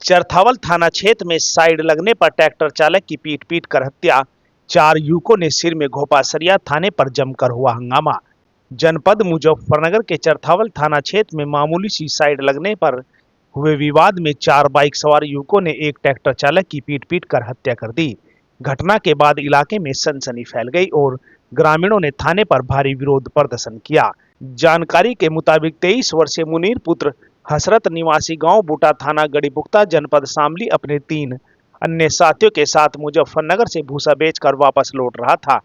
चरथावल थाना क्षेत्र में साइड लगने पर ट्रैक्टर चालक की पीट कर हत्या। 4 युवकों ने सिर में घोंपा थाने पर जमकर हुआ हंगामा। जनपद मुजफ्फरनगर के चरथावल थाना क्षेत्र में मामूली सी साइड लगने पर हुए विवाद में 4 बाइक सवार युवकों ने एक ट्रैक्टर चालक की पीट कर हत्या कर दी। घटना के बाद इलाके में सनसनी फैल गई और ग्रामीणों ने थाने पर भारी विरोध प्रदर्शन किया। जानकारी के मुताबिक 23 वर्षीय मुनीर पुत्र हसरत निवासी गांव बूटा थाना गढ़ीपुख्ता जनपद शामली अपने 3 अन्य साथियों के साथ मुजफ्फरनगर से भूसा बेचकर वापस लौट रहा था।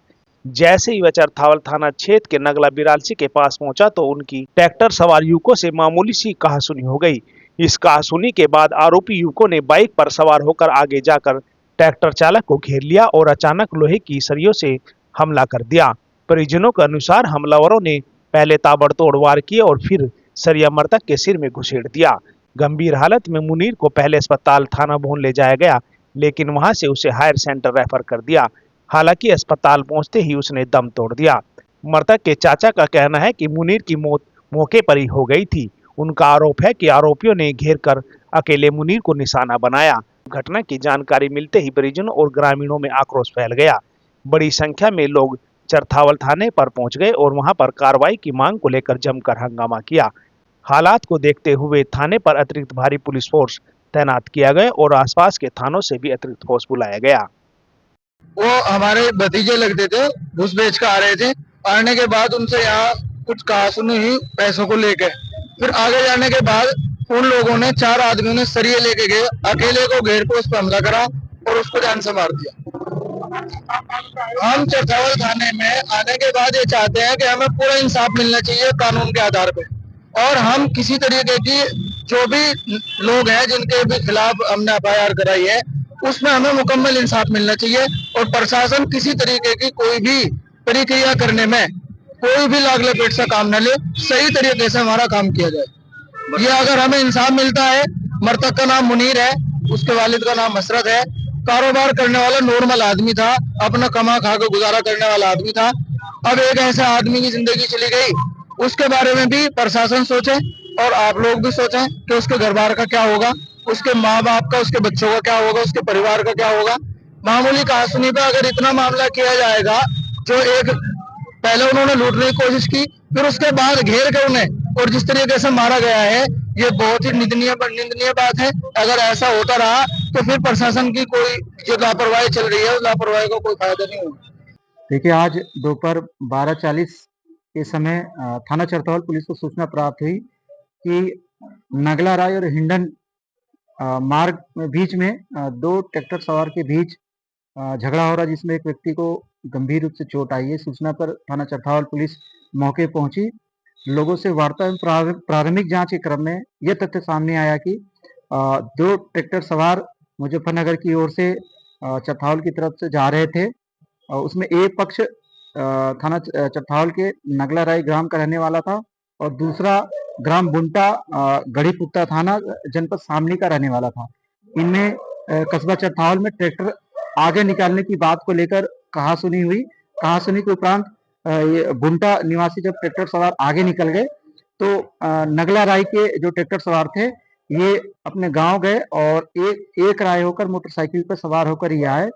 जैसे ही वह चरथावल थाना क्षेत्र के नगला बिरालसी के पास पहुंचा तो उनकी ट्रैक्टर सवार युवकों से मामूली सी कहासुनी हो गई। इस कहासुनी के बाद आरोपी युवकों ने बाइक पर सवार होकर आगे जाकर ट्रैक्टर चालक को घेर लिया और अचानक लोहे की सरियों से हमला कर दिया। परिजनों के अनुसार हमलावरों ने पहले ताबड़तोड़ वार किए और फिर सरिया मृतक के सिर में घुसेड़ दिया। गंभीर हालत में मुनीर को पहले अस्पताल थाना भवन ले जाया गया, लेकिन वहां से उसे हायर सेंटर रेफर कर दिया। हालांकि अस्पताल पहुंचते ही उसने दम तोड़ दिया। मृतक के चाचा का कहना है कि मुनीर की मौत मौके पर ही हो गई थी। उनका आरोप है कि आरोपियों ने घेर कर अकेले मुनीर को निशाना बनाया। घटना की जानकारी मिलते ही परिजनों और ग्रामीणों में आक्रोश फैल गया। बड़ी संख्या में लोग चरथावल थाने पर पहुंच गए और वहां पर कार्रवाई की मांग को लेकर जमकर हंगामा किया। हालात को देखते हुए थाने पर अतिरिक्त भारी पुलिस फोर्स तैनात किया गया और आसपास के थानों से भी अतिरिक्त फोर्स बुलाया गया। वो हमारे भतीजे लगते थे, घुस बेच कर आ रहे थे। आने के बाद उनसे यहाँ कुछ कहासुनी हुई पैसों को लेके। फिर आगे जाने के बाद उन लोगों ने 4 आदमियों ने सरिये लेके गए, अकेले को घेर कर उस पर हमला करा और उसको जान से मार दिया। हम चरथावल थाने में आने के बाद ये चाहते हैं कि हमें पूरा इंसाफ मिलना चाहिए कानून के आधार पे, और हम किसी तरीके की जो भी लोग हैं जिनके भी खिलाफ हमने FIR कराई है उसमें हमें मुकम्मल इंसाफ मिलना चाहिए और प्रशासन किसी तरीके की कोई भी प्रक्रिया करने में कोई भी लाग लपेट सा काम न ले, सही तरीके से हमारा काम किया जाए। ये अगर हमें इंसाफ मिलता है। मृतक का नाम मुनीर है, उसके वालिद का नाम हसरत है। कारोबार करने वाला नॉर्मल आदमी था, अपना कमा खा के गुजारा करने वाला आदमी था। अब एक ऐसे आदमी की जिंदगी चली गई, उसके बारे में भी प्रशासन सोचे और आप लोग भी सोचें कि उसके घर बार का क्या होगा, उसके माँ बाप का, उसके बच्चों का क्या होगा, उसके परिवार का क्या होगा। मामूली कहासुनी पे अगर इतना मामला किया जाएगा, जो एक पहले उन्होंने लूटने की कोशिश की, फिर उसके बाद घेर कर उन्हें और जिस तरीके से मारा गया है, ये बहुत ही निंदनीय बात है। अगर ऐसा होता रहा तो फिर प्रशासन की कोई जो लापरवाही चल रही है उस लापरवाही को कोई फायदा नहीं होगा। देखिए, आज दोपहर 12:40 के समय थाना चरथावल पुलिस को सूचना प्राप्त हुई कि नगला राय और हिंडन मार्ग बीच में 2 ट्रैक्टर सवार के बीच झगड़ा हो रहा, जिसमें एक व्यक्ति को गंभीर रूप से चोट आई है। सूचना पर थाना चरथावल पुलिस मौके पहुंची। लोगों से वार्ता एवं प्रारंभिक जांच के क्रम में यह तथ्य सामने आया कि 2 ट्रैक्टर सवार मुजफ्फरनगर की ओर से चरथावल की तरफ से जा रहे थे। उसमें एक पक्ष थाना चरथावल के नगला राय ग्राम का रहने वाला था और दूसरा ग्राम बुंटा गढ़ीपुख्ता थाना जनपद शामली का रहने वाला था। इनमें कस्बा चरथावल में ट्रैक्टर आगे निकालने की बात को लेकर कहासुनी हुई। कहासुनी के उपरांत बुंटा निवासी जब ट्रैक्टर सवार आगे निकल गए तो नगला राय के जो ट्रैक्टर सवार थे ये अपने गांव गए और एक राय होकर मोटरसाइकिल पर सवार होकर ये आए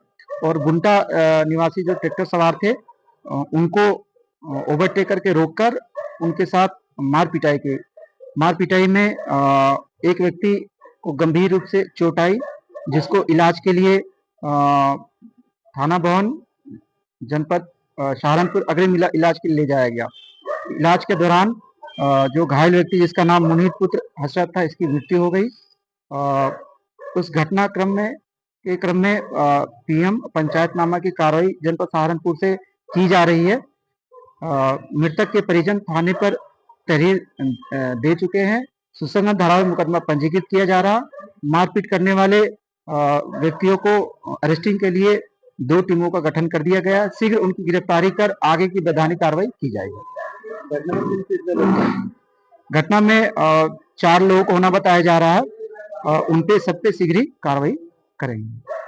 और बुंटा निवासी जो ट्रैक्टर सवार थे उनको ओवरटेक करके रोककर उनके साथ मार पिटाई में एक व्यक्ति को गंभीर रूप से चोट आई, जिसको इलाज के लिए थाना भवन जनपद सहारनपुर अग्रिम इलाज के लिए ले जाया गया। इलाज के दौरान जो घायल व्यक्ति जिसका नाम मुनीर पुत्र हसरत था, इसकी मृत्यु हो गई। उस घटना क्रम में PM पंचायतनामा की कार्रवाई जनपद सहारनपुर से की जा रही है। मृतक के परिजन थाने पर तहरीर दे चुके हैं। सुसंगत धाराओं में मुकदमा पंजीकृत किया जा रहा। मारपीट करने वाले व्यक्तियों को अरेस्टिंग के लिए 2 टीमों का गठन कर दिया गया। शीघ्र उनकी गिरफ्तारी कर आगे की वैधानिक कार्रवाई की जाएगी। घटना में 4 लोगों को होना बताया जा रहा है। उन पे सब पे शीघ्र ही कार्रवाई करेंगे।